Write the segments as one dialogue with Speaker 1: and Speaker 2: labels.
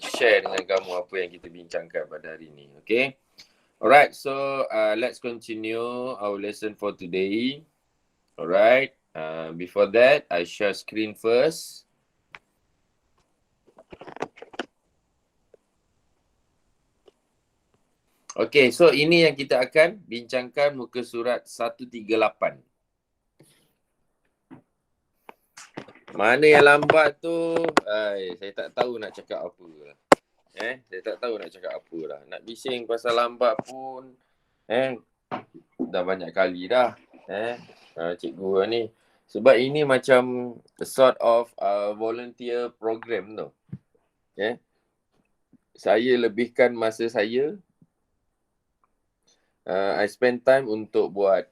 Speaker 1: share dengan kamu apa yang kita bincangkan pada hari ini. Okay. Alright, so let's continue our lesson for today. Alright, before that, I share screen first. Okay, so ini yang kita akan bincangkan muka surat 138. Mana yang lambat tu? Saya tak tahu nak cakap apa lah. Saya tak tahu nak cakap apa lah. Nak bising pasal lambat pun, dah banyak kali dah. Cikgu ni. Sebab ini macam sort of volunteer program tu. Saya lebihkan masa saya. I spend time untuk buat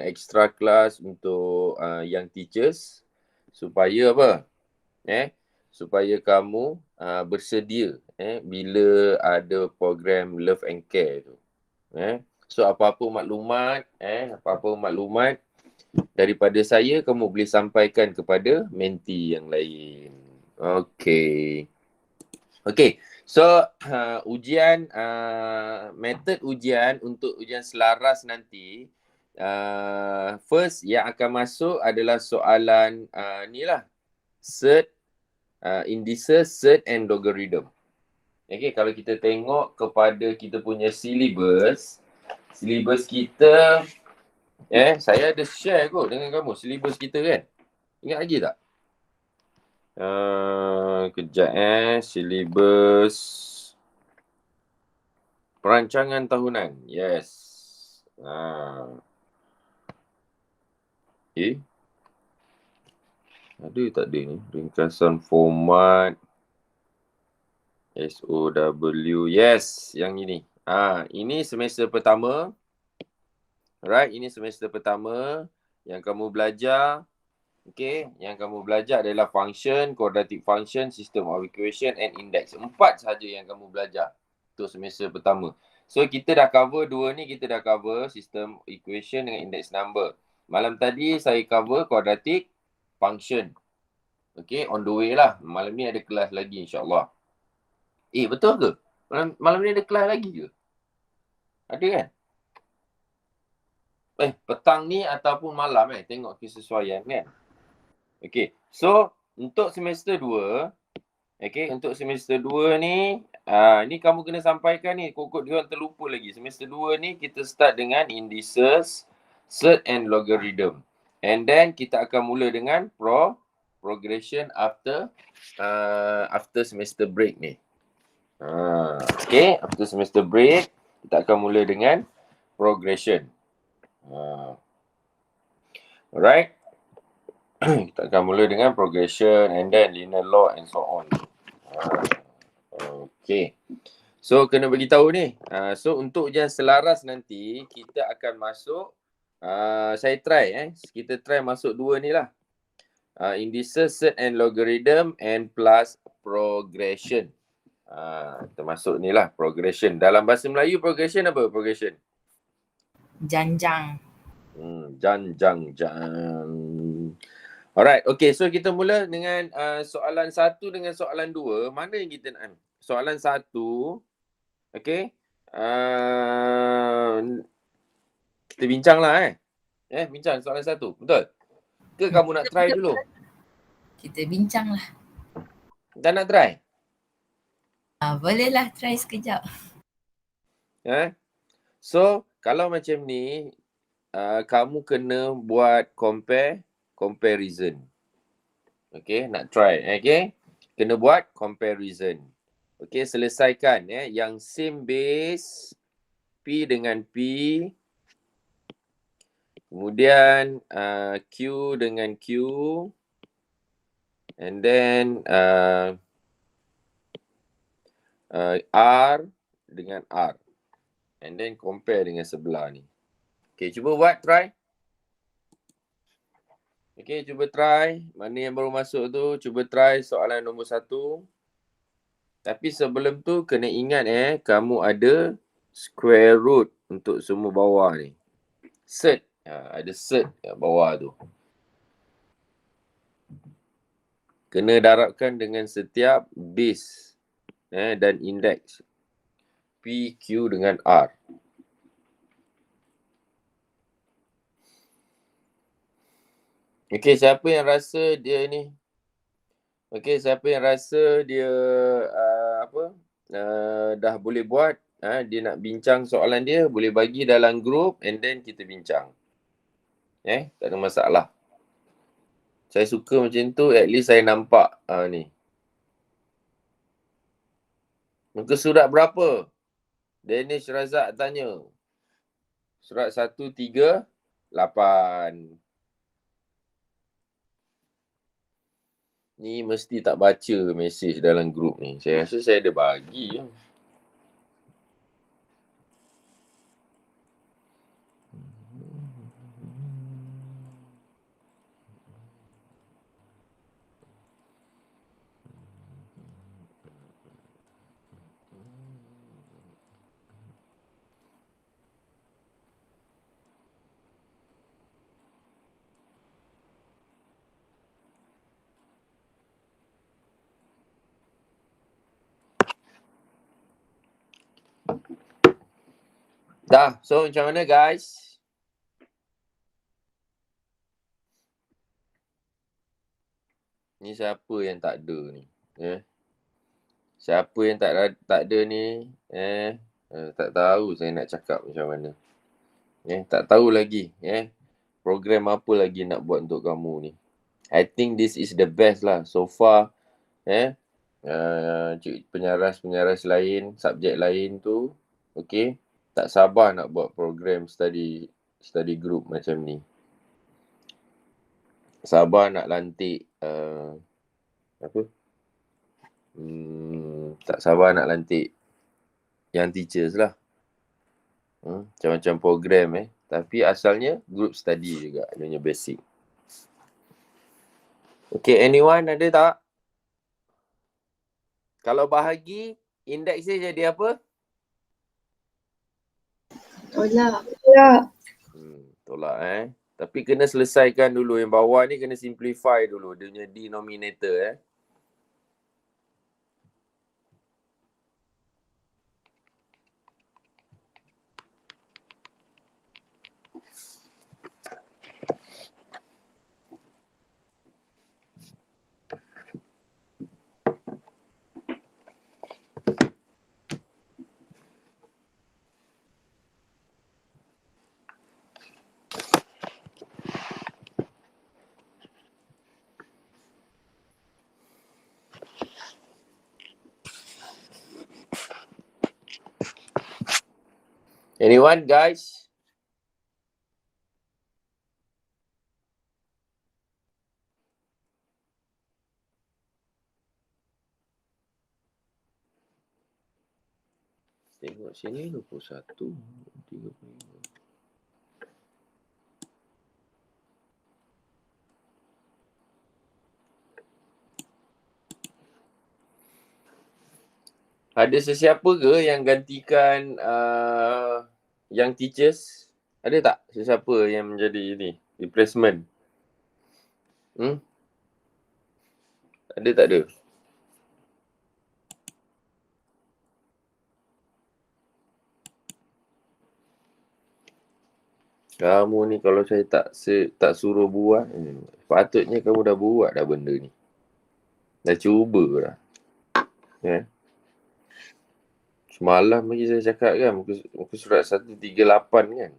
Speaker 1: extra class untuk young teachers. Supaya apa? Supaya kamu bersedia bila ada program Love and Care tu. So apa-apa maklumat daripada saya kamu boleh sampaikan kepada mentee yang lain. Okay. So ujian method ujian untuk ujian selaras nanti, first yang akan masuk adalah soalan ni lah, cert, indices, cert and logarithm. Okay, kalau kita tengok kepada kita punya syllabus kita, saya ada share kot dengan kamu syllabus kita kan. Ingat lagi tak? Kejap syllabus perancangan tahunan. Yes. Ada tak ada ni? Ringkasan format SOW. Yes, yang ini. Ini semester pertama. Right, ini semester pertama yang kamu belajar. Okay, yang kamu belajar adalah function, quadratic function, system of equation and index. 4 sahaja yang kamu belajar untuk semester pertama. So, kita dah cover 2 ni, kita dah cover system equation dengan index number. Malam tadi saya cover quadratic function. Okay, on the way lah. Malam ni ada kelas lagi insyaAllah. Betul ke? Malam ni ada kelas lagi ke? Ada kan? Petang ni ataupun malam tengok kesesuaian kan? Okay, so untuk semester 2, untuk semester 2 ni, ni kamu kena sampaikan ni, kok dia orang terlupa lagi. Semester 2 ni kita start dengan indices, cert and logarithm. And then kita akan mula dengan progression after semester break ni. Okay, after semester break, kita akan mula dengan progression. Alright. Kita akan mula dengan progression and then linear log and so on. Okay. So, kena beritahu ni. So, untuk ujian selaras nanti, kita akan masuk, saya try kita try masuk 2 ni lah. Indices, cert and logarithm and plus progression. Termasuk ni lah, progression. Dalam bahasa Melayu, progression apa? Progression?
Speaker 2: Janjang.
Speaker 1: Janjang. Alright, okay. So kita mula dengan soalan 1 dengan soalan 2. Mana yang kita nak? Soalan 1, okay. Kita bincang lah bincang soalan 1. Betul? Ke kamu nak try dulu?
Speaker 2: Kita bincang lah.
Speaker 1: Tak nak try?
Speaker 2: Bolehlah try sekejap.
Speaker 1: So, kalau macam ni, kamu kena buat comparison. Okay, nak try. Okay, kena buat comparison. Okay, selesaikan yang same base P dengan P. Kemudian Q dengan Q. And then R dengan R. And then compare dengan sebelah ni. Okay, cuba buat, try. Okay, cuba try. Mana yang baru masuk tu, cuba try soalan nombor 1. Tapi sebelum tu, kena ingat kamu ada square root untuk semua bawah ni. Cert. Ada cert kat bawah tu. Kena darabkan dengan setiap base dan indeks P, Q dengan R. Okey, siapa yang rasa dia ni? Okey, siapa yang rasa dia dah boleh buat, dia nak bincang soalan dia, boleh bagi dalam group and then kita bincang. Tak ada masalah. Saya suka macam tu, at least saya nampak ni. Muka surat berapa? Danish Razak tanya. Surat 138. Ni mesti tak baca mesej dalam grup ni. Saya rasa saya ada bagi. Dah, so macam mana guys? Ni siapa yang tak ada ni? Siapa yang tak ada ni? Tak tahu saya nak cakap macam mana. Tak tahu lagi. Program apa lagi nak buat untuk kamu ni. I think this is the best lah. So far, penyaras-penyaras lain, subjek lain tu, okay, tak sabar nak buat program study group macam ni. Sabar nak lantik tak sabar nak lantik yang teachers lah. Macam-macam program tapi asalnya group study juga, adanya basic. Okay, anyone ada tak? Kalau bahagi, indeks dia jadi apa?
Speaker 3: Tolak.
Speaker 1: Tolak Tapi kena selesaikan dulu. Yang bawah ni kena simplify dulu. Dia punya denominator Anyone guys? Tengok sini 21, 35. Ada sesiapa ke yang gantikan yang teachers? Ada tak sesiapa yang menjadi ni replacement? Ada tak ada? Kamu ni kalau saya tak suruh buat, patutnya kamu dah buat dah benda ni. Dah cuba dah. Semalam lagi saya cakap kan, muka surat 138 kan.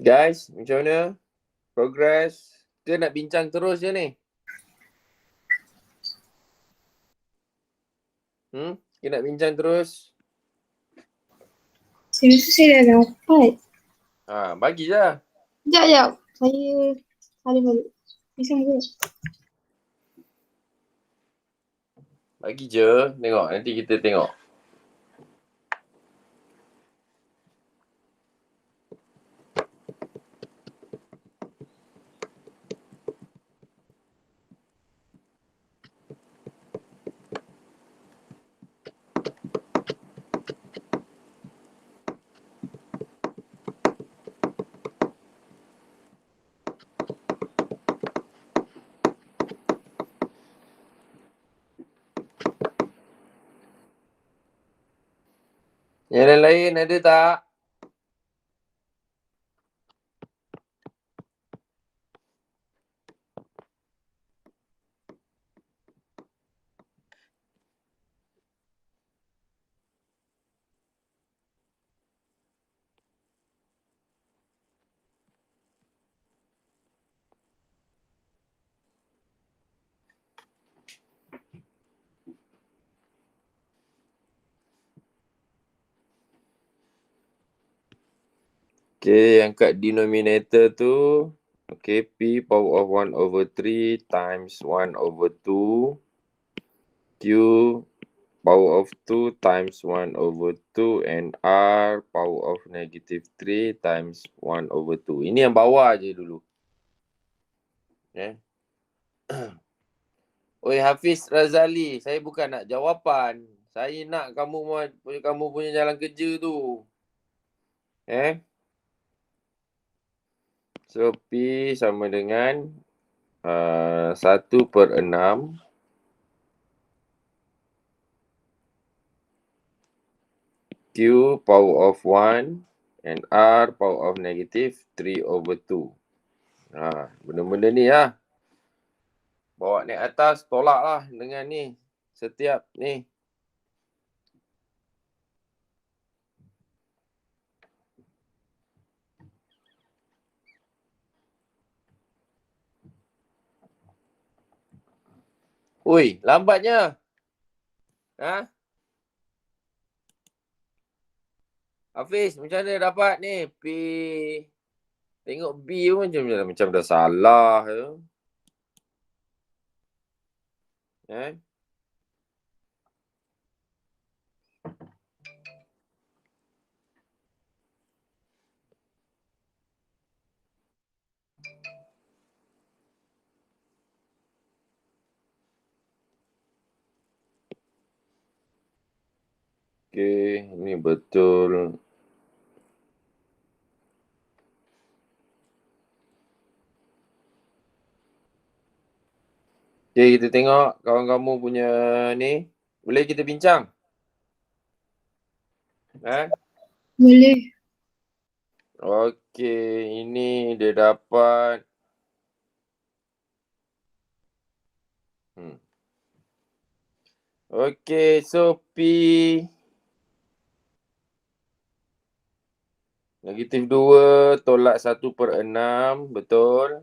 Speaker 1: Guys, macam mana? Progress? Ke nak bincang terus je ni? Kita nak bincang terus.
Speaker 3: Saya rasa saya dah dapat.
Speaker 1: Bagi je.
Speaker 3: Sekejap. Saya salin balik. Bisa ke?
Speaker 1: Bagi je. Tengok. Nanti kita tengok. Yang lain ada tak? Okay, yang kat denominator tu, okay, P power of 1/3 times 1/2 Q power of 2 times 1/2 and R power of -3 times 1/2. Ini yang bawah je dulu. Oi Hafiz Razali, saya bukan nak jawapan. Saya nak kamu punya jalan kerja tu. So P sama dengan 1/6 Q power of 1 and R power of -3/2. Benda-benda ni lah. Bawa naik atas, tolak lah dengan ni. Setiap ni. Ui, lambatnya. Hafiz, macam mana dapat ni? P. Tengok B pun macam dah salah. Okay, ini betul. Okay, kita tengok kawan kamu punya ni. Boleh kita bincang?
Speaker 3: Boleh.
Speaker 1: Okay, ini dia dapat. Okay, so P -2 tolak 1/6, betul.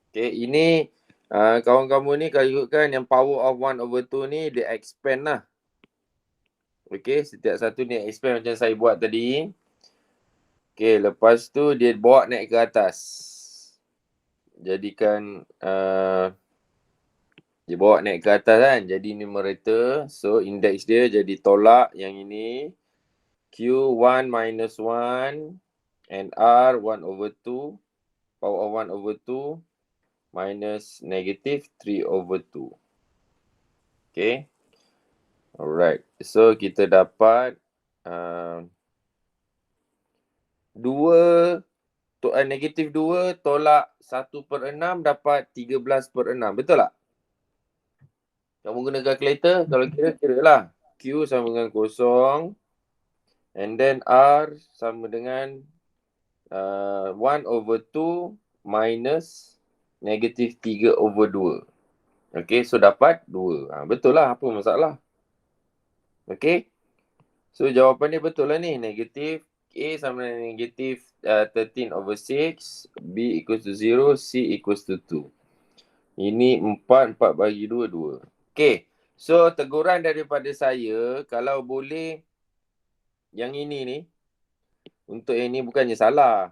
Speaker 1: Okay, ini kawan kamu ni kalau ikutkan yang power of 1/2 ni dia expand lah. Okay, setiap satu ni expand macam saya buat tadi. Okay, lepas tu dia bawa naik ke atas. Jadikan dia bawa naik ke atas kan. Jadi numerator. So index dia jadi tolak yang ini. Q1 minus 1 and R 1/2. Power of 1/2 minus -3/2. Okay. Alright. So kita dapat -2 tolak 1/6 dapat 13/6. Betul tak? Kamu guna calculator, kalau kira lah. Q sama dengan 0. And then R sama dengan 1/2 minus -3/2. Okay, so dapat 2. Betul lah, apa masalah? Okay. So jawapan dia betul lah ni. Negatif A sama dengan -13/6. B equals to 0. C equals to 2. Ini 4 bagi 2, 2. Okay. So, teguran daripada saya, kalau boleh yang ini ni, untuk yang ni bukannya salah.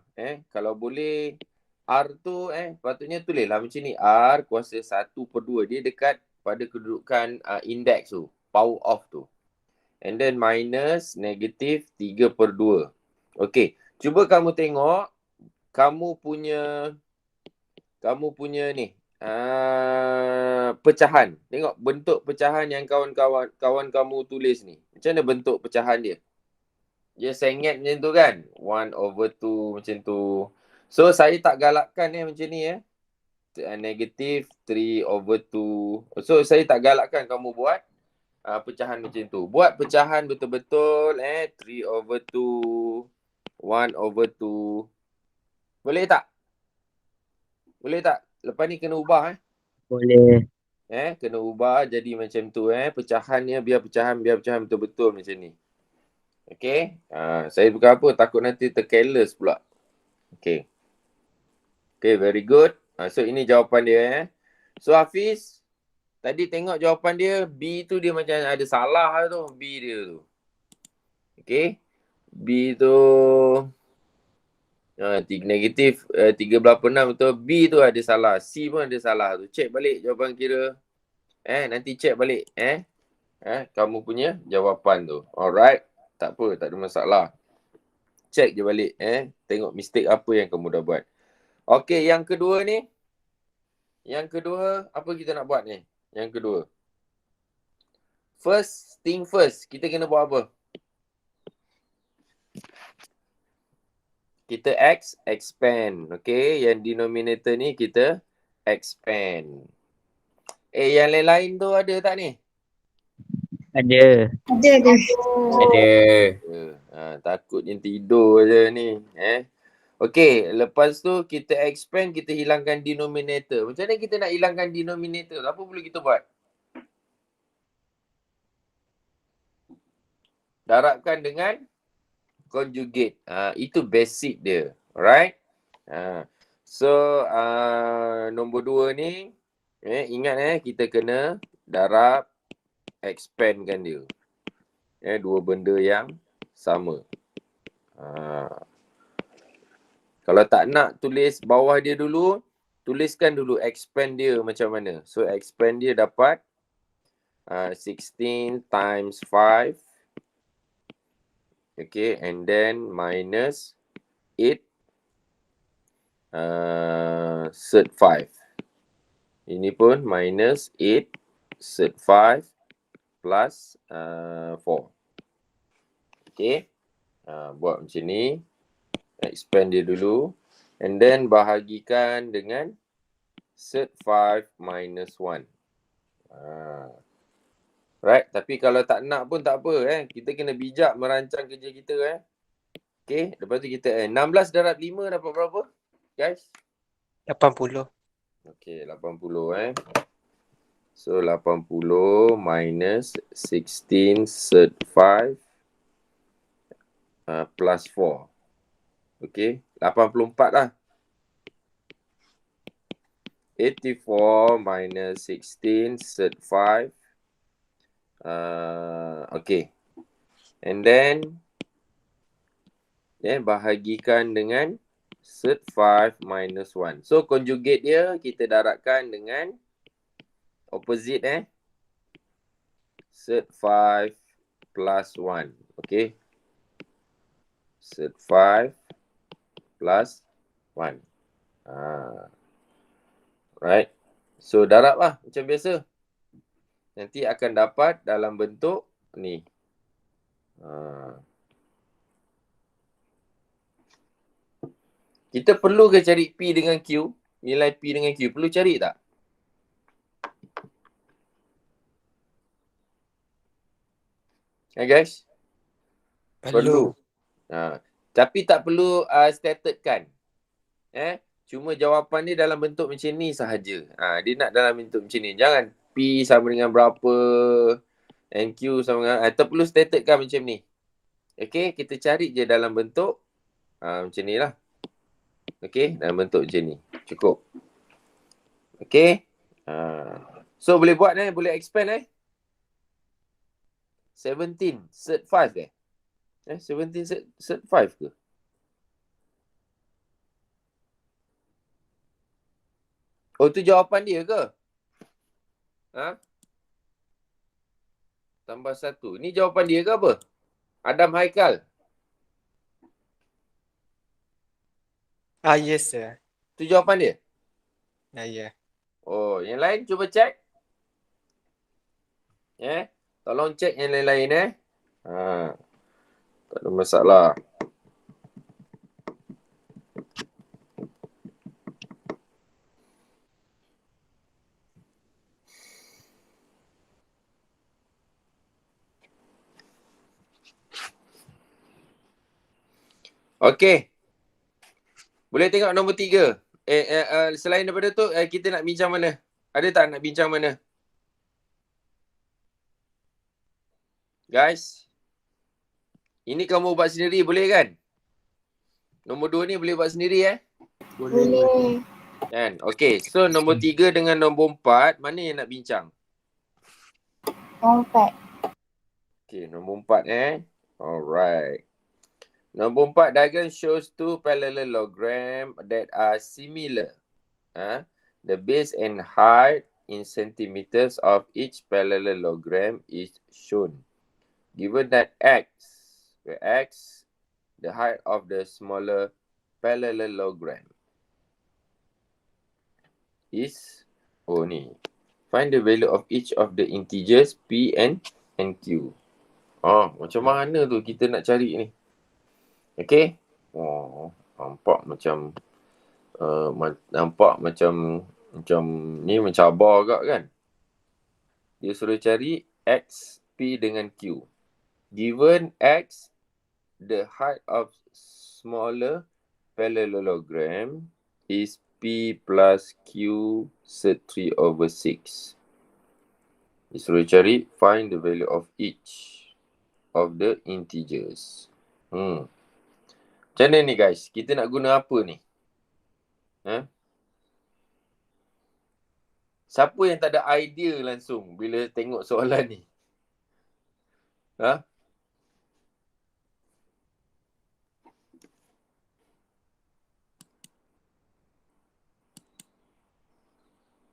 Speaker 1: Kalau boleh R tu patutnya tulislah macam ni. R kuasa 1/2. Dia dekat pada kedudukan index tu. Power off tu. And then minus negatif 3/2. Okay. Cuba kamu tengok. Kamu punya ni. Pecahan. Tengok bentuk pecahan yang kawan kamu tulis ni. Macam mana bentuk pecahan dia? Dia sengit macam tu kan? 1/2 macam tu. So, saya tak galakkan macam ni negatif 3/2. So, saya tak galakkan kamu buat pecahan macam tu. Buat pecahan betul-betul 3/2, 1/2. Boleh tak? Boleh tak? Lepas ni kena ubah
Speaker 4: Boleh.
Speaker 1: kena ubah jadi macam tu pecahannya biar pecahan betul-betul macam ni. Okay. Saya bukan apa, takut nanti tercareless pula. Okay. Okay, very good. So, ini jawapan dia So, Hafiz, tadi tengok jawapan dia, B tu dia macam ada salah tu, B dia tu. Okay. B tu negatif 3/6 betul. B tu ada salah. C pun ada salah tu. Check balik jawapan kira. Nanti check balik. Kamu punya jawapan tu. Alright. Tak apa, tak ada masalah. Check je balik. Tengok mistake apa yang kamu dah buat. Okay, yang kedua ni. Yang kedua, apa kita nak buat ni? Yang kedua. First thing first, kita kena buat apa? Kita expand. Okay, yang denominator ni kita expand. Yang lain-lain tu ada tak ni?
Speaker 4: Ada.
Speaker 3: Ada.
Speaker 1: Takutnya tidur je ni. Okay, lepas tu kita expand, kita hilangkan denominator. Macam mana kita nak hilangkan denominator? Apa perlu kita buat? Darabkan dengan conjugate. Itu basic dia. Alright? So, nombor 2 ni, ingat kita kena darab, expandkan dia. Dua benda yang sama. Kalau tak nak tulis bawah dia dulu, tuliskan dulu expand dia macam mana. So, expand dia dapat 16 times 5. Okay, and then minus 8 serd 5. Ini pun minus 8 serd 5 plus 4. Okay, buat macam ni. Expand dia dulu. And then bahagikan dengan serd 5 minus 1. Right, tapi kalau tak nak pun tak apa kita kena bijak merancang kerja kita Okay, lepas tu kita 16 darab 5 dapat berapa? Guys?
Speaker 5: 80.
Speaker 1: Okay, 80 So 80 minus 16 serd 5 plus 4. Okay, 84 lah. 84 minus 16 serd 5. Okay. And then bahagikan dengan serd 5 minus 1. So conjugate dia kita darabkan dengan opposite serd 5 plus 1. Okay. Serd 5 plus 1. Right. So darab lah macam biasa. Nanti akan dapat dalam bentuk ni. Kita perlu ke cari P dengan Q? Nilai P dengan Q. Perlu cari tak? Guys? Perlu. Tapi tak perlu stated kan. Cuma jawapan dia dalam bentuk macam ni sahaja. Dia nak dalam bentuk macam ni. Jangan P sama dengan berapa, NQ sama dengan, tak perlu stated kan macam ni. Okay, kita cari je dalam bentuk macam ni lah. Okay, dalam bentuk macam ni. Cukup. Okay. So boleh buat boleh expand 17 cert 5 eh? 17 cert 5 ke? Oh, tu jawapan dia ke? Ha? Tambah 1. Ni jawapan dia ke apa? Adam Haikal.
Speaker 5: Yes sir.
Speaker 1: Tu jawapan dia?
Speaker 5: Ya.
Speaker 1: Oh, yang lain cuba cek. Tolong cek yang lain-lain tak ada masalah. Okey. Boleh tengok nombor 3. Selain daripada tu, kita nak bincang mana? Ada tak nak bincang mana? Guys. Ini kamu buat sendiri, boleh kan? Nombor 2 ni boleh buat sendiri
Speaker 3: Boleh.
Speaker 1: Kan? Okey. So, nombor 3 dengan nombor 4, mana yang nak bincang?
Speaker 3: Nombor 4.
Speaker 1: Okey, nombor 4 Alright. Nombor 4, diagram shows two parallelogram that are similar. The base and height in centimeters of each parallelogram is shown. Given that where x, the height of the smaller parallelogram is, find the value of each of the integers p and q. Macam mana tu kita nak cari ni? Okay. Nampak macam ni mencabar agak kan? Dia suruh cari x, p dengan q. Given x, the height of smaller parallelogram is p plus q sed 3/6. Dia suruh cari find the value of each of the integers. Macam mana ni guys? Kita nak guna apa ni? Siapa yang tak ada idea langsung bila tengok soalan ni?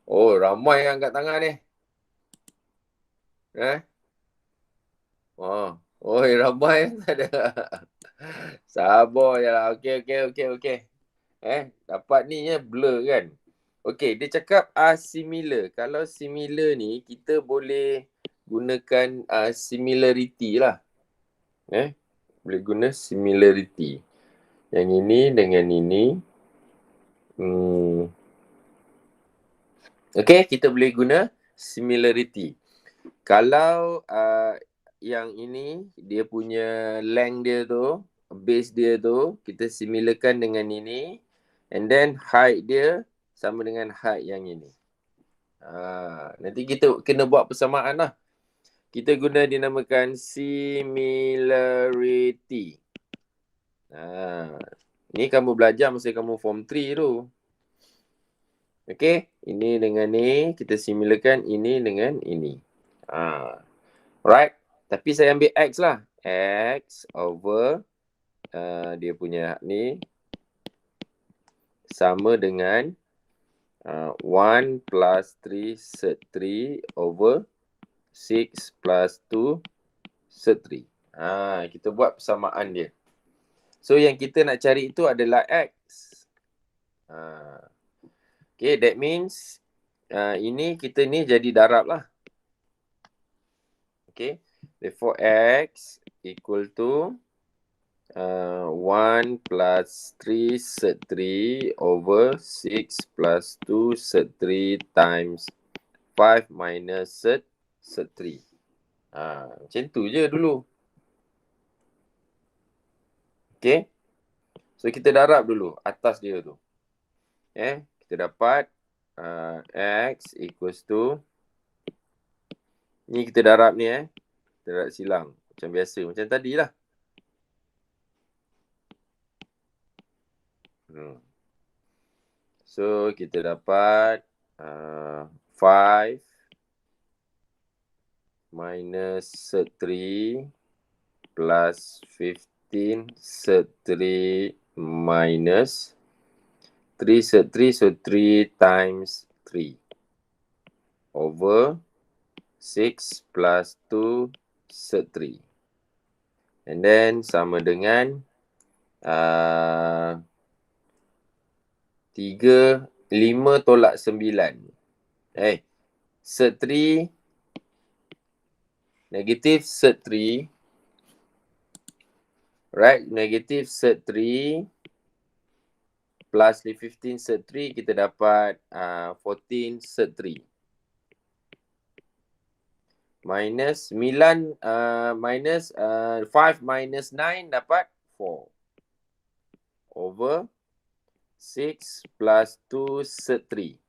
Speaker 1: Oh, ramai yang angkat tangan ni. Ramai tak ada. Sabar je lah. Okey. Dapat ni blur kan? Okey, dia cakap similar. Kalau similar ni, kita boleh gunakan similarity lah. Boleh guna similarity. Yang ini dengan ini. Okey, kita boleh guna similarity. Kalau yang ini, dia punya length dia tu, base dia tu, kita similarkan dengan ini. And then height dia sama dengan height yang ini. Nanti kita kena buat persamaan lah. Kita guna dinamakan similarity. Ni kamu belajar masa kamu form 3 tu. Okay, ini dengan ni, kita similarkan ini dengan ini. Right. Tapi saya ambil X lah. X over dia punya ni sama dengan 1 plus 3 sed 3 over 6 plus 2 sed 3. Kita buat persamaan dia. So yang kita nak cari itu adalah X. Okay, that means ini kita ni jadi darab lah. Okay. Therefore, X equal to 1 plus 3 sed 3 over 6 plus 2 sed 3 times 5 minus sed 3. Macam tu je dulu. Okay. So, kita darab dulu atas dia tu. Kita dapat X equals to, ni kita darab ni kita darab silang. Macam biasa, macam tadi lah. So, kita dapat 5 minus set 3 plus 15 set 3 minus 3 set 3, so 3 times 3 over 6 plus 2 set 3. And then sama dengan 5 tolak 9. Set 3 negative set 3. Right, negative set 3 plus 15 set 3, kita dapat 14 set 3. Minus 9, minus 5 minus 9 dapat 4. Over 6 plus 2 set 3.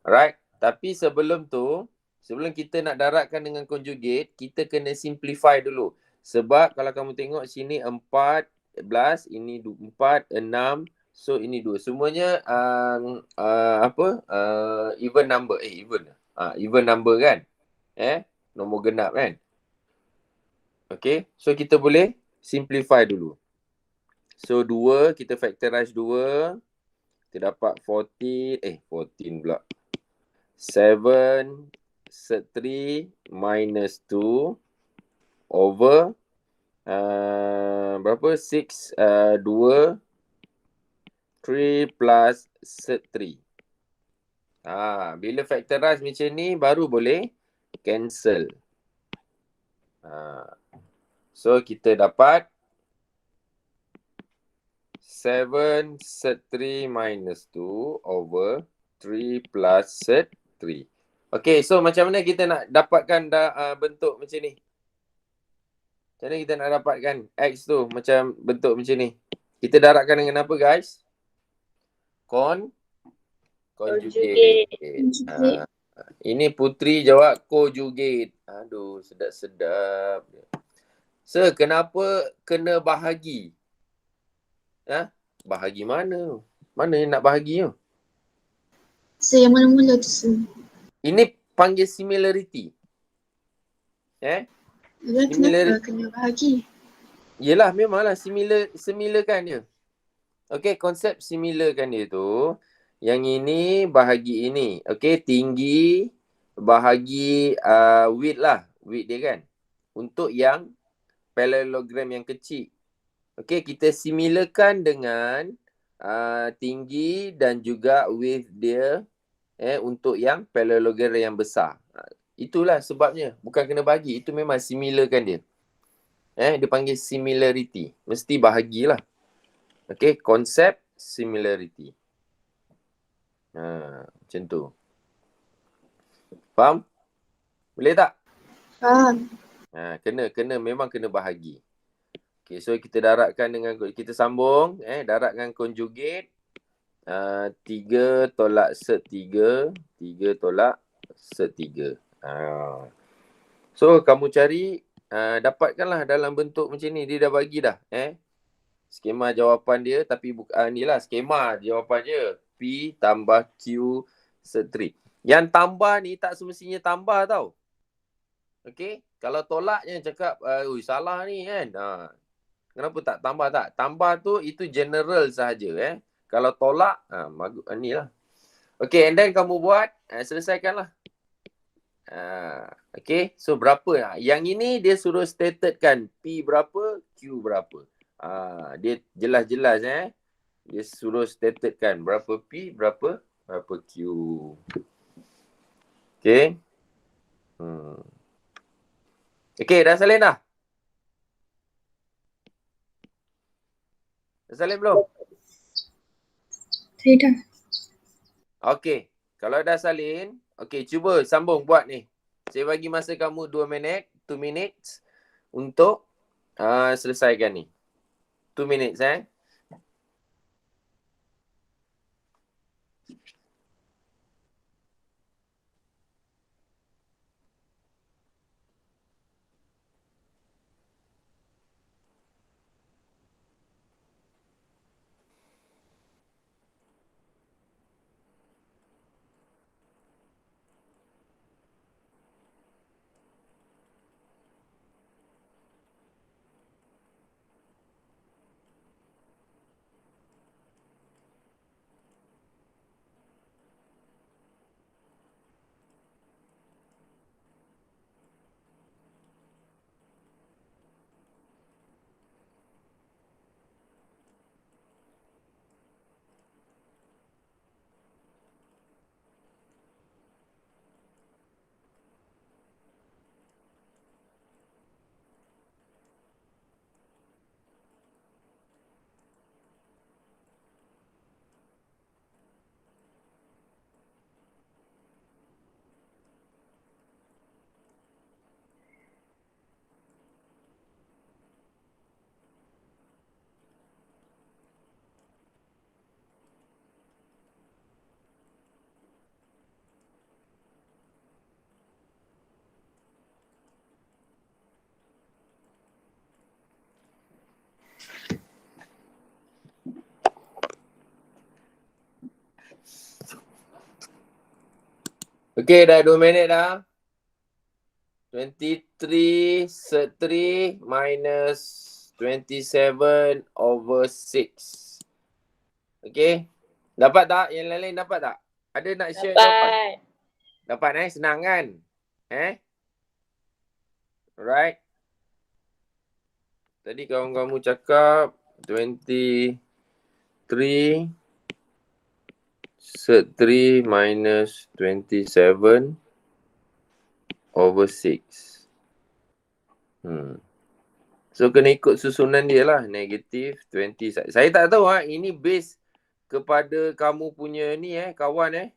Speaker 1: Right, tapi sebelum tu, sebelum kita nak darabkan dengan conjugate, kita kena simplify dulu. Sebab kalau kamu tengok sini 14, ini 4, 6, so ini 2. Semuanya even number. Even number kan? Nombor genap kan? Okay, so kita boleh simplify dulu. So 2, kita factorize 2. Kita dapat 14 pula. 7 set 3 minus 2 over berapa? 6, 2, 3 plus set 3. Bila factorize macam ni, baru boleh cancel. So, kita dapat 7 set 3 minus 2 over 3 plus set 3. Okay, so macam mana kita nak dapatkan bentuk macam ni? Macam mana kita nak dapatkan X tu macam bentuk macam ni? Kita darabkan dengan apa guys? Conjugate. Ini Putri jawab conjugate. Aduh, sedap-sedap. So, kenapa kena bahagi? Bahagi mana? Mana yang nak bahagi tu?
Speaker 3: So, yang mana mula tu, sir?
Speaker 1: Ini panggil similarity.
Speaker 3: Kenapa kena bahagi?
Speaker 1: Yelah, memanglah similar kan dia. Okay, konsep similar kan dia tu. Yang ini bahagi ini. Okay, tinggi bahagi width lah. Width dia kan. Untuk yang parallelogram yang kecil. Okay, kita similarkan dengan tinggi dan juga width dia untuk yang parallelogram yang besar. Itulah sebabnya. Bukan kena bahagi. Itu memang similarkan dia. Dia panggil similarity. Mesti bahagilah. Okay, konsep similarity. Macam tu. Faham? Boleh tak?
Speaker 3: Faham.
Speaker 1: Memang kena bahagi. Okay, so kita darabkan dengan, kita sambung. Darabkan conjugate. 3 tolak set 3. 3 tolak set 3. So, kamu cari, dapatkanlah dalam bentuk macam ni. Dia dah bagi dah. Skema jawapan dia, tapi bukan ni lah. Skema jawapan dia. P tambah Q set 3. Yang tambah ni tak semestinya tambah tau. Okay. Kalau tolaknya cakap, salah ni kan. Kenapa tak tambah tak? Tambah tu, itu general sahaja. Kalau tolak, ni lah. Okay, and then kamu buat, selesaikanlah. Okay, so berapa? Yang ini dia suruh stated kan. P berapa, Q berapa. Dia jelas-jelas dia suruh stated kan. Berapa P, berapa Q. Okay. Okay, dah salin dah? Dah salin belum?
Speaker 3: Saya dah.
Speaker 1: Okay, kalau dah salin, okay, cuba sambung buat ni. Saya bagi masa kamu 2 minutes untuk selesaikan ni. 2 minutes Okay, dah 2 minit dah. 23 sec 3 minus 27 over 6. Okay. Dapat tak? Yang lain-lain dapat tak? Ada nak share jawapan? Dapat senang kan? Alright. Tadi kamu cakap 23 sec 3 minus 27 over 6. So kena ikut susunan dia lah. Negative 20. Saya tak tahu ini base kepada kamu punya ni kawan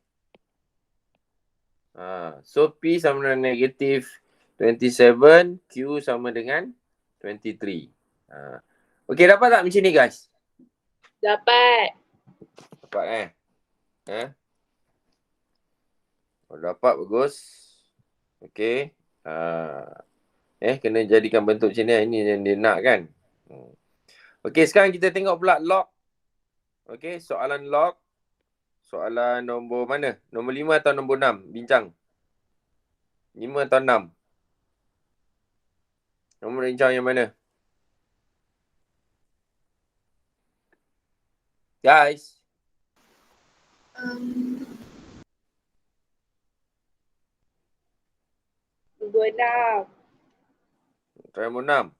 Speaker 1: So P sama dengan negative 27, Q sama dengan 23. Okay, dapat tak macam ni guys?
Speaker 5: Dapat.
Speaker 1: Dapat Oh, dapat, bagus. Okay. Kena jadikan bentuk macam ni. Ini yang dia nak kan. Okay, sekarang kita tengok pula log. Okay, soalan log. Soalan nombor mana? Nombor 5 atau nombor 6? Bincang. 5 atau 6? Nombor bincang yang mana? Guys.
Speaker 5: Nombor 6.
Speaker 1: Try nombor 6.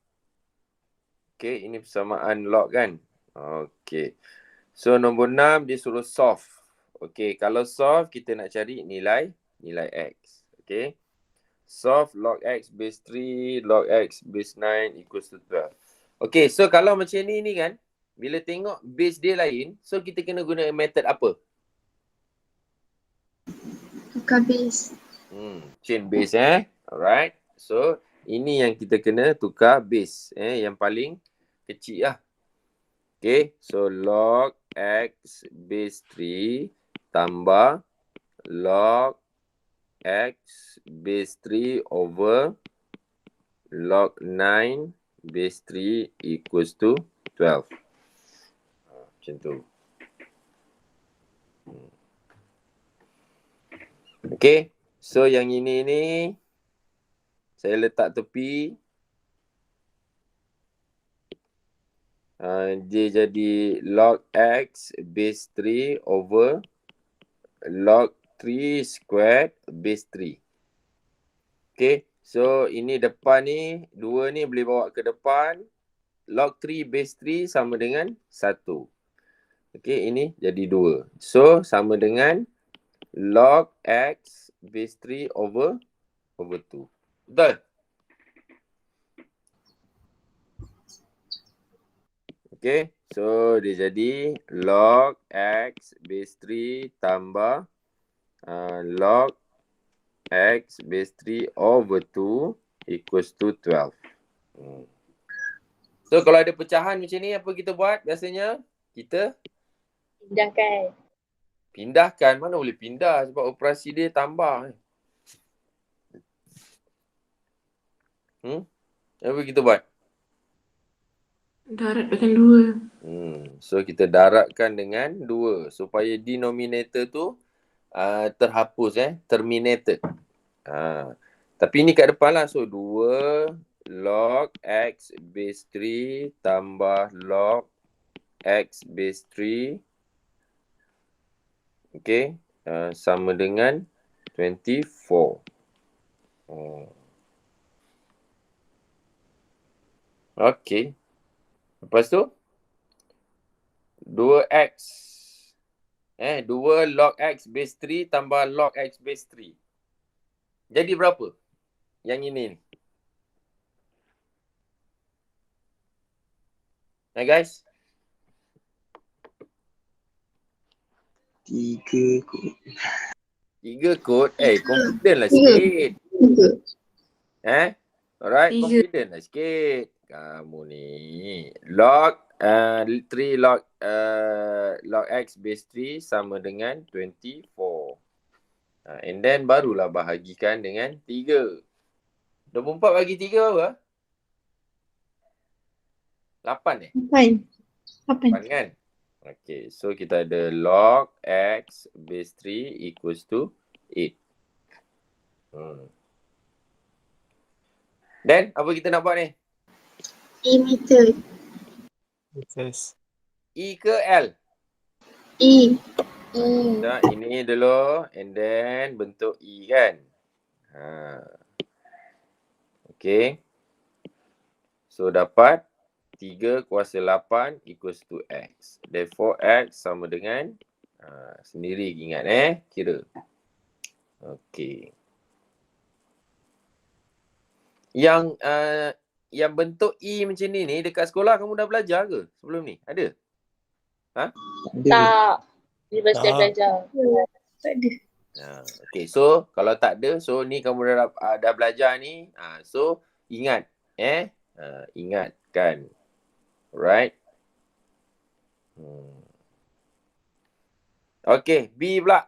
Speaker 1: Okay, ini persamaan log kan? Okay. So, nombor 6 dia suruh solve. Okay, kalau solve kita nak cari nilai X. Okay. Solve log X base 3, log X base 9 equals to 12. Okay, so kalau macam ni kan, bila tengok base dia lain, so kita kena guna method apa?
Speaker 3: Tukar base.
Speaker 1: Chain base Alright. So, ini yang kita kena tukar base. Yang paling kecil lah. Okay. So, log X base 3 tambah log X base 3 over log 9 base 3 equals to 12. Macam tu. Okay. So, yang ini ni saya letak tepi. Dia jadi log X base 3 over log 3 squared base 3. Okay. So, ini depan ni, 2 ni boleh bawa ke depan. Log 3 base 3 sama dengan 1. Okay, ini jadi 2. So, sama dengan log X base 3 over 2. Betul? Okay, so dia jadi log X base 3 tambah log X base 3 over 2 equals to 12. So, kalau ada pecahan macam ni, apa kita buat biasanya? Kita pindahkan. Mana boleh pindah sebab operasi dia tambah. Apa kita buat?
Speaker 6: Darat dengan 2.
Speaker 1: So, kita daratkan dengan 2 supaya denominator tu terhapus terminated. Tapi ni kat depan lah. So, 2 log X base 3 tambah log X base 3. Okay. Sama dengan 24. Okay. Lepas tu 2x 2 log X base 3 tambah log X base 3. Jadi berapa? Yang ini ni. Guys.
Speaker 7: 3 kot.
Speaker 1: 3 kot. Confident lah sikit. Alright, confident lah sikit. Kamu ni. Log 3 log X base 3 sama dengan 24. And then barulah bahagikan dengan 3. 24 bagi 3 berapa? 8 8 kan? Okay, so kita ada log X base 3 equals to 8. Then, apa kita nak buat ni?
Speaker 3: E method.
Speaker 1: E ke L?
Speaker 3: E.
Speaker 1: Nah, ini dulu and then bentuk E kan. Okay. So dapat 3 kuasa 8 equals to X. Therefore X sama dengan sendiri ingat kira. Okay. Yang bentuk E macam ni dekat sekolah kamu dah belajar ke sebelum ni? Ada?
Speaker 5: Tak. Universiti belajar.
Speaker 3: Tak ada.
Speaker 1: Okay, so kalau tak ada, so ni kamu dah belajar ni. So ingat, ingatkan. Alright. Okay, B pula.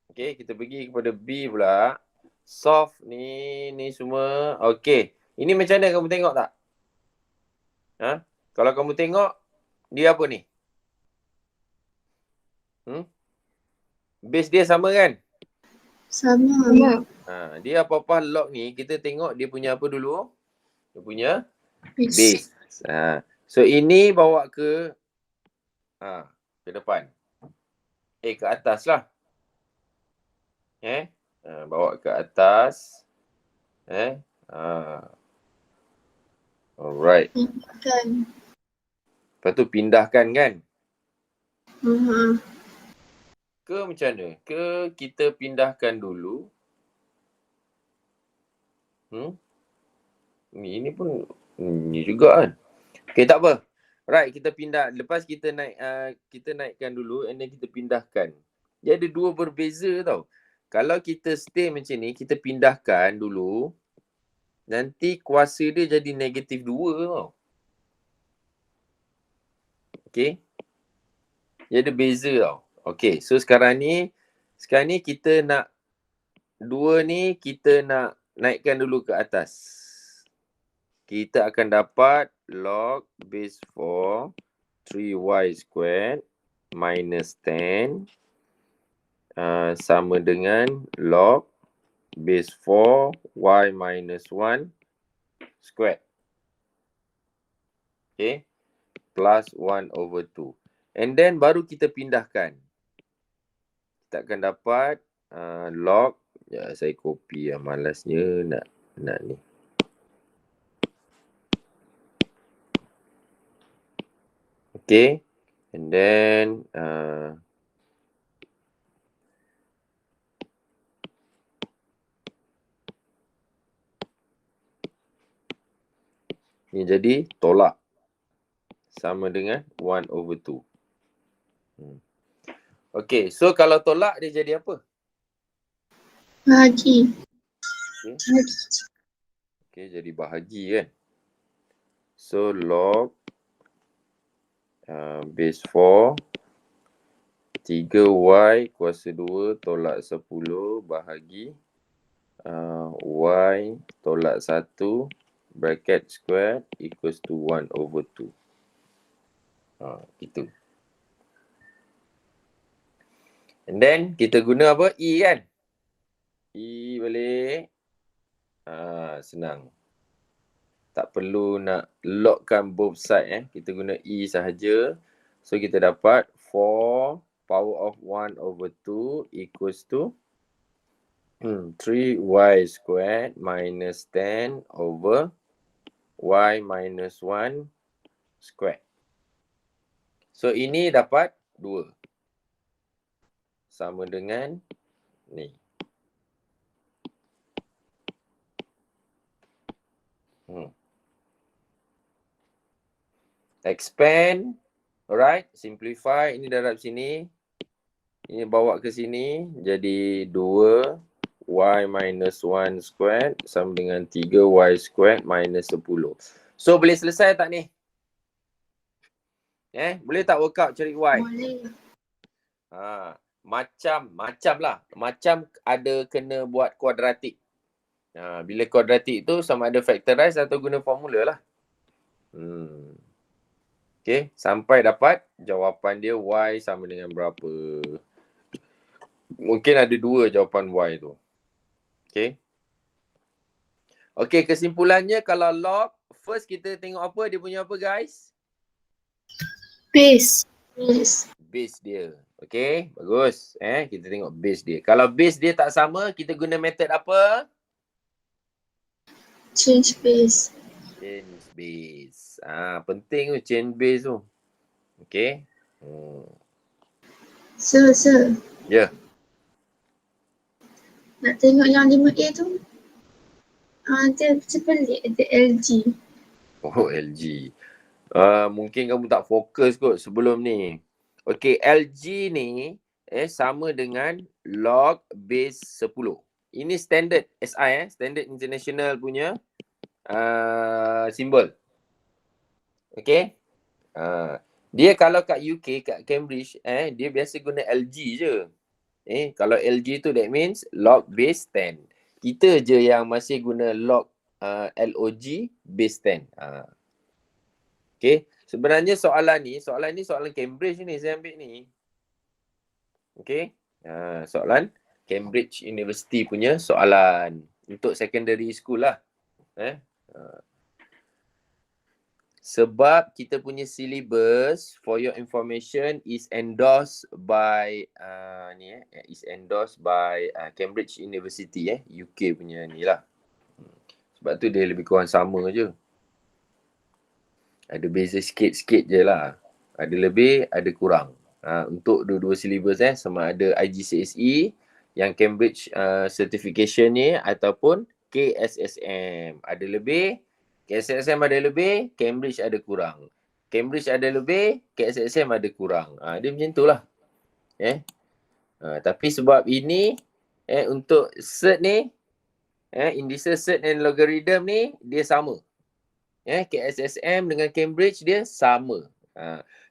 Speaker 1: Okay, kita pergi kepada B pula. Solve ni semua. Okay, ini macam mana kamu tengok tak? Kalau kamu tengok, dia apa ni? Base dia sama kan?
Speaker 3: Sama.
Speaker 1: Dia apa-apa log ni, kita tengok dia punya apa dulu? Dia punya base. So ini bawa ke depan. Ke atas lah. Bawa ke atas. Alright.
Speaker 3: Kan.
Speaker 1: Lepas tu pindahkan kan? Ke macam mana? Ke kita pindahkan dulu? Ini pun ni juga kan. Okay, tak apa. Right, kita pindah. Lepas kita naikkan dulu and then kita pindahkan. Dia ada dua berbeza tau. Kalau kita stay macam ni, kita pindahkan dulu, nanti kuasa dia jadi negatif 2 tau. Okay. Dia ada beza tau. Okay, so sekarang ni kita nak 2 ni kita nak naikkan dulu ke atas. Kita akan dapat log base 4 3y squared minus 10 sama dengan log base 4 y minus 1 squared. Okay. Plus 1 over 2. And then baru kita pindahkan. Kita akan dapat log. Ya, saya copy lah. Malasnya nak ni. Okay. And then ni jadi tolak. Sama dengan 1 over 2. Okay, so kalau tolak dia jadi apa?
Speaker 3: Bahagi.
Speaker 1: Okay, jadi bahagi kan. So log base 4 3y kuasa 2 tolak 10 bahagi y tolak 1 bracket square equals to 1 over 2. Gitu. And then kita guna apa? E kan? E balik. Senang. Tak perlu nak logkan both side Kita guna E sahaja. So kita dapat 4 power of 1 over 2 equals to 3y squared minus 10 over y minus 1 squared. So ini dapat 2. Sama dengan ni. Expand. Alright. Simplify. Ini darab sini. Ini bawa ke sini. Jadi 2 y minus 1 squared sama dengan 3y squared minus 10. So boleh selesai tak ni? Boleh tak work out cari y?
Speaker 3: Boleh.
Speaker 1: Macam lah. Macam ada kena buat kuadratik. Bila kuadratik tu sama ada factorize atau guna formula lah. Okay, sampai dapat jawapan dia y sama dengan berapa. Mungkin ada 2 jawapan y tu. Okay. Okay, kesimpulannya kalau log, first kita tengok apa dia punya apa guys?
Speaker 3: Base.
Speaker 5: Yes.
Speaker 1: Base dia. Okay, bagus. Kita tengok base dia. Kalau base dia tak sama, kita guna method apa?
Speaker 3: Change base.
Speaker 1: Chain base. Penting tu chain base tu. Okay.
Speaker 3: Sir.
Speaker 1: Ya.
Speaker 3: Nak tengok yang 5A tu. Dia macam pelik. Ada LG.
Speaker 1: Oh, LG. Mungkin kamu tak fokus kot sebelum ni. Okay, LG ni sama dengan log base 10. Ini standard SI Standard International punya simbol. Okay. Dia kalau kat UK, kat Cambridge, dia biasa guna LG je. Kalau LG tu that means log base 10. Kita je yang masih guna log LOG base 10. Okay. Sebenarnya soalan ni soalan Cambridge ni saya ambil ni. Okay. Soalan Cambridge University punya soalan untuk secondary school lah. Sebab kita punya syllabus for your information is endorsed by Cambridge University UK punya ni lah. Sebab tu dia lebih kurang sama je. Ada beza sikit-sikit je lah. Ada lebih, ada kurang. Untuk dua-dua syllabus sama ada IGCSE yang Cambridge certification ni ataupun KSSM. Ada lebih, KSSM ada lebih, Cambridge ada kurang. Cambridge ada lebih, KSSM ada kurang. Dia macam tu lah. Tapi sebab ini, untuk cert ni, indices cert and logarithm ni, dia sama. KSSM dengan Cambridge dia sama.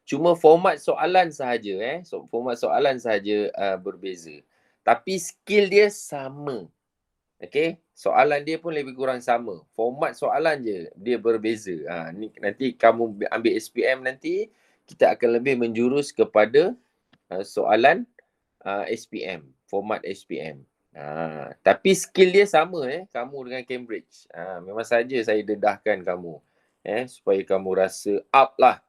Speaker 1: Cuma format soalan sahaja. Format soalan sahaja berbeza. Tapi skill dia sama. Okay. Soalan dia pun lebih kurang sama. Format soalan je dia berbeza. Nanti kamu ambil SPM nanti, kita akan lebih menjurus kepada soalan SPM. Format SPM. Tapi skill dia sama kamu dengan Cambridge. Memang saja saya dedahkan kamu. Supaya kamu rasa up lah.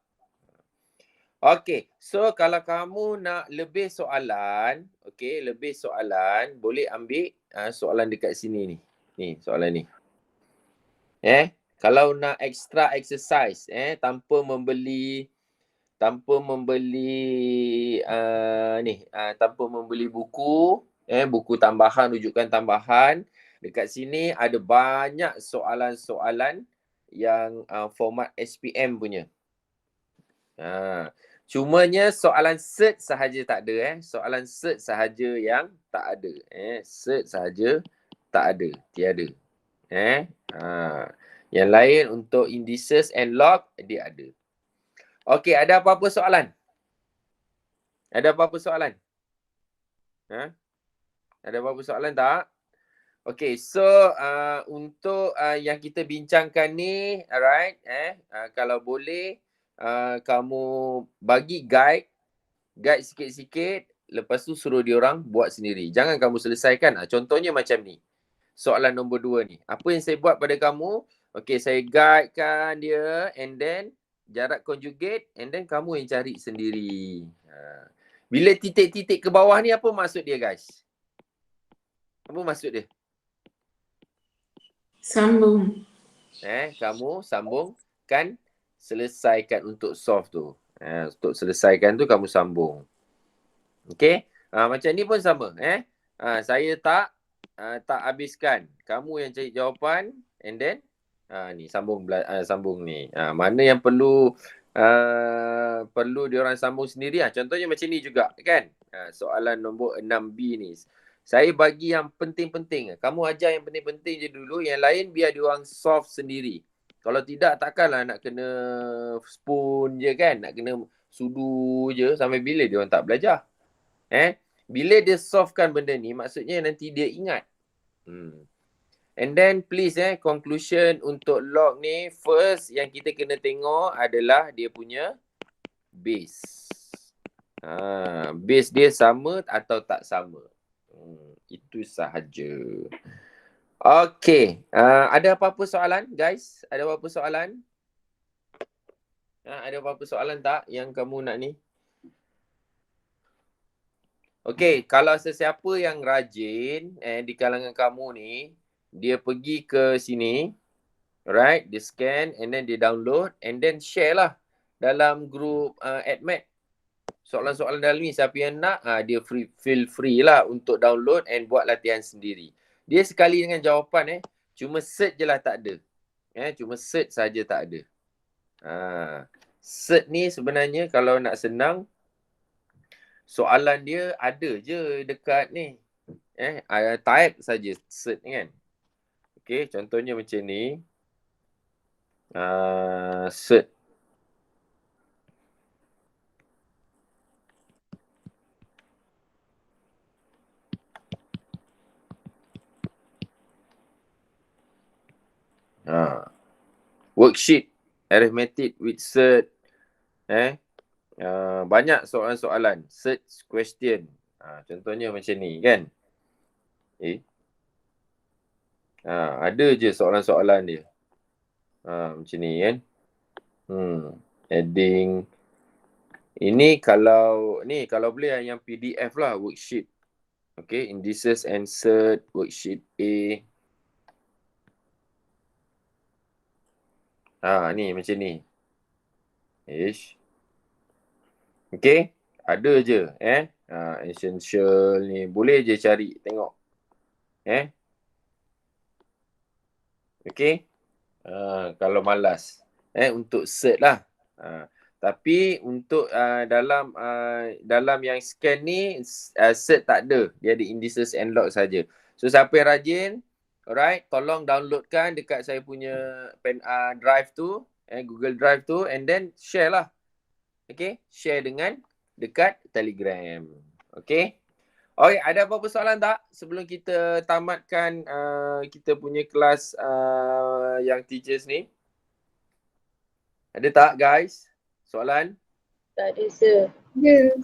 Speaker 1: Okay, so kalau kamu nak lebih soalan, boleh ambil soalan dekat sini ni. Ni soalan ni. Kalau nak extra exercise, tanpa membeli buku, buku tambahan, rujukan tambahan, dekat sini ada banyak soalan-soalan yang format SPM punya. Cumanya soalan cert sahaja tak ada. Soalan cert sahaja yang tak ada. Cert sahaja tak ada. Tiada. Yang lain untuk indices and log dia ada. Okey, ada apa-apa soalan? Ada apa-apa soalan? Ada apa-apa soalan tak? Okay, so untuk yang kita bincangkan ni, alright, kalau boleh kamu bagi guide sikit-sikit, lepas tu suruh diorang buat sendiri. Jangan kamu selesaikan. Contohnya macam ni. Soalan nombor 2 ni. Apa yang saya buat pada kamu? Okay, saya guidekan dia and then jarak conjugate and then kamu yang cari sendiri. Bila titik-titik ke bawah ni apa maksud dia guys? Apa maksud dia?
Speaker 6: Sambung.
Speaker 1: Kamu sambungkan, selesaikan untuk solve tu. Untuk selesaikan tu kamu sambung. Okay. Macam ni pun sama. Saya tak habiskan. Kamu yang cari jawapan and then ni sambung ni. Mana yang perlu diorang sambung sendiri. Contohnya macam ni juga kan. Soalan nombor 6B ni. Saya bagi yang penting-penting. Kamu ajar yang penting-penting je dulu. Yang lain biar diorang solve sendiri. Kalau tidak takkanlah nak kena spoon je kan. Nak kena sudu je. Sampai bila diorang tak belajar. Bila dia solvekan benda ni, maksudnya nanti dia ingat. And then please conclusion untuk log ni, first yang kita kena tengok adalah dia punya base. Base dia sama atau tak sama. Itu sahaja. Okay. Ada apa-apa soalan guys? Ada apa-apa soalan? Ada apa-apa soalan tak yang kamu nak ni? Okay, kalau sesiapa yang rajin di kalangan kamu ni, dia pergi ke sini, right? Dia scan and then dia download and then share lah dalam grup AdMed. Soalan-soalan dalam ni siapa yang nak, dia feel free lah untuk download and buat latihan sendiri. Dia sekali dengan jawapan cuma search je lah tak ada. Cuma search saja tak ada. Search ni sebenarnya kalau nak senang, soalan dia ada je dekat ni. Type saja search ni kan. Okay, contohnya macam ni. Search. Worksheet arithmetic with search. Banyak soalan-soalan. Search question. Contohnya macam ni kan. Ada je soalan-soalan dia. Macam ni kan. Heading. Ini kalau boleh yang PDF lah worksheet. Okay, indices and search worksheet A. Ni macam ni. Okay, ada je essential ni boleh je cari tengok. Okay. Kalau malas untuk search lah. Tapi untuk dalam yang scan ni search tak ada. Dia ada indices and log saja. So siapa yang rajin, alright, tolong downloadkan dekat saya punya drive tu, Google Drive tu, and then share lah. Okay, share dekat Telegram. Okay. Okay, ada apa-apa soalan tak sebelum kita tamatkan kita punya kelas yang teachers ni? Ada tak guys? Soalan?
Speaker 5: Tak ada, sir.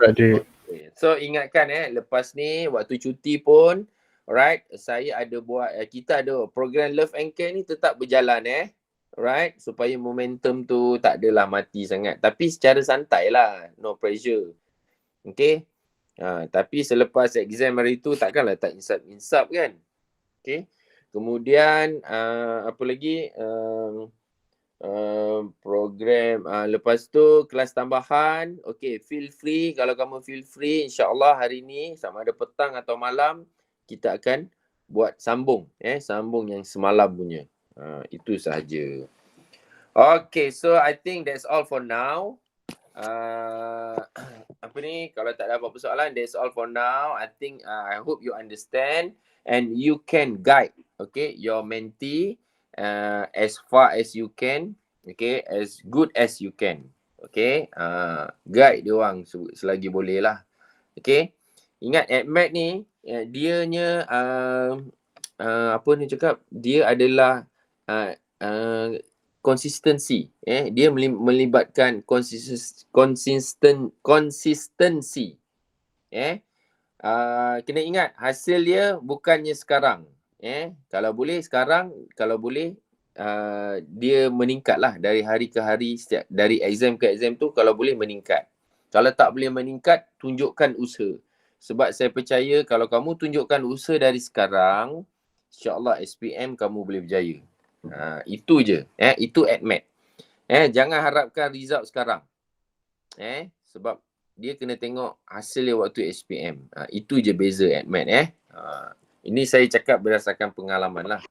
Speaker 6: Tak ada.
Speaker 1: Okay. So ingatkan lepas ni waktu cuti pun, alright, saya ada buat, kita ada program Love and Care ni tetap berjalan alright, supaya momentum tu tak adalah mati sangat. Tapi secara santai lah, no pressure. Okay. Tapi selepas exam hari tu takkanlah tak insap kan. Okay. Kemudian apa lagi, program lepas tu kelas tambahan. Okay, feel free, kalau kamu feel free, insyaAllah hari ni sama ada petang atau malam kita akan buat sambung sambung yang semalam punya. Itu sahaja. Okay, so I think that's all for now. Apa ni, kalau tak ada apa-apa soalan, that's all for now. I think I hope you understand and you can guide your mentee as far as you can, as good as you can. Guide dia orang selagi boleh lah. Ingat AdMed ni dianya apa ni cakap, dia adalah konsistensi. Dia melibatkan konsistensi. Kena ingat hasil dia bukannya sekarang. Kalau boleh sekarang, kalau boleh dia meningkatlah dari hari ke hari, dari exam ke exam tu kalau boleh meningkat. Kalau tak boleh meningkat, tunjukkan usaha. Sebab saya percaya kalau kamu tunjukkan usaha dari sekarang, insya-Allah SPM kamu boleh berjaya. Itu je. Itu AdMed. Jangan harapkan result sekarang. Sebab dia kena tengok hasil dia waktu SPM. Itu je beza AdMed. Ini saya cakap berdasarkan pengalaman lah.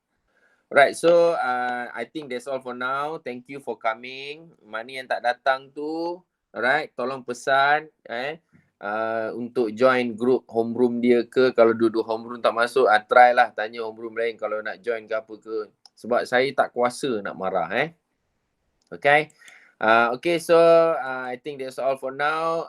Speaker 1: Right, so I think that's all for now. Thank you for coming. Mana yang tak datang tu, alright, tolong pesan untuk join group homeroom dia ke. Kalau duduk homeroom tak masuk, try lah tanya homeroom lain kalau nak join ke apa ke. Sebab saya tak kuasa nak marah. Okay. Okay, so I think that's all for now.